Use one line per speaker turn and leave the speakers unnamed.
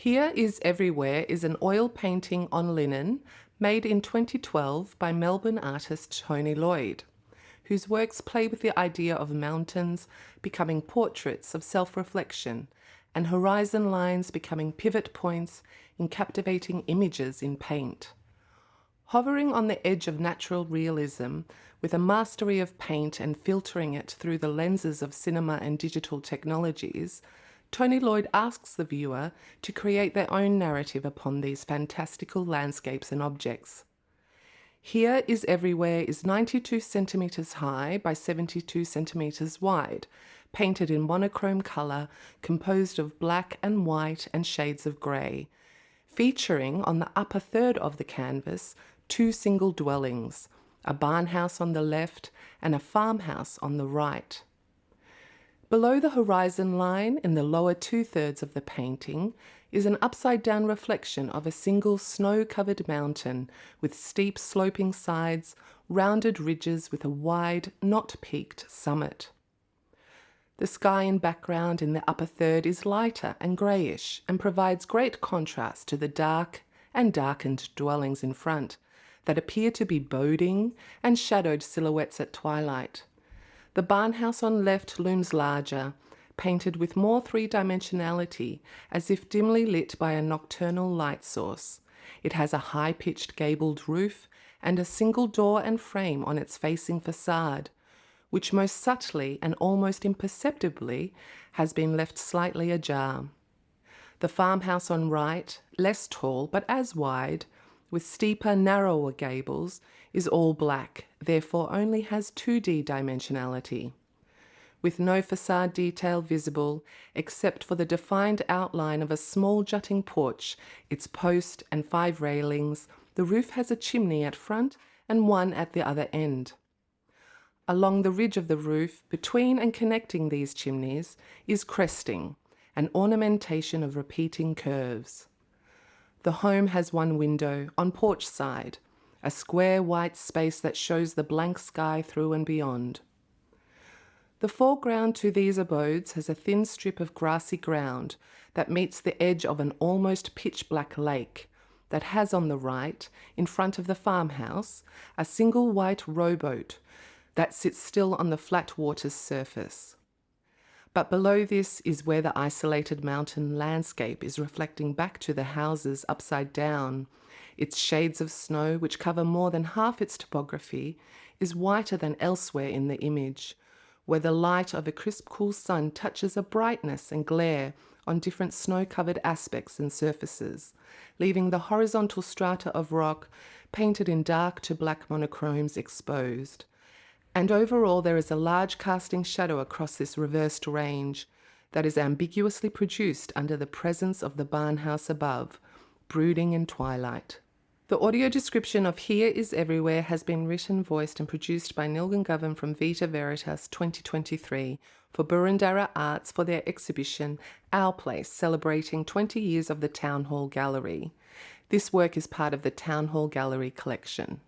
Here is Everywhere is an oil painting on linen made in 2012 by Melbourne artist Tony Lloyd, whose works play with the idea of mountains becoming portraits of self-reflection and horizon lines becoming pivot points in captivating images in paint. Hovering on the edge of natural realism with a mastery of paint and filtering it through the lenses of cinema and digital technologies, Tony Lloyd asks the viewer to create their own narrative upon these fantastical landscapes and objects. Here is Everywhere is 92 centimetres high by 72 centimetres wide, painted in monochrome colour composed of black and white and shades of grey, featuring on the upper third of the canvas two single dwellings, a barn house on the left and a farmhouse on the right. Below the horizon line in the lower two-thirds of the painting is an upside-down reflection of a single snow-covered mountain with steep sloping sides, rounded ridges with a wide, not peaked summit. The sky in background in the upper third is lighter and greyish and provides great contrast to the dark and darkened dwellings in front that appear to be boding and shadowed silhouettes at twilight. The barn house on left looms larger, painted with more three-dimensionality, as if dimly lit by a nocturnal light source. It has a high-pitched gabled roof and a single door and frame on its facing facade, which most subtly and almost imperceptibly has been left slightly ajar. The farmhouse on right, less tall but as wide, with steeper, narrower gables, is all black, therefore only has 2D dimensionality. With no facade detail visible, except for the defined outline of a small jutting porch, its post and 5 railings, the roof has a chimney at front and one at the other end. Along the ridge of the roof, between and connecting these chimneys, is cresting, an ornamentation of repeating curves. The home has one window, on porch side, a square white space that shows the blank sky through and beyond. The foreground to these abodes has a thin strip of grassy ground that meets the edge of an almost pitch-black lake that has on the right, in front of the farmhouse, a single white rowboat that sits still on the flat water's surface. But below this is where the isolated mountain landscape is reflecting back to the houses upside down. Its shades of snow, which cover more than half its topography, is whiter than elsewhere in the image, where the light of a crisp, cool sun touches a brightness and glare on different snow-covered aspects and surfaces, leaving the horizontal strata of rock painted in dark to black monochromes exposed. And overall there is a large casting shadow across this reversed range that is ambiguously produced under the presence of the barn house above, brooding in twilight. The audio description of Here is Everywhere has been written, voiced and produced by Nilgan Govan from Vita Veritas 2023 for Burundara Arts for their exhibition Our Place, celebrating 20 years of the Town Hall Gallery. This work is part of the Town Hall Gallery collection.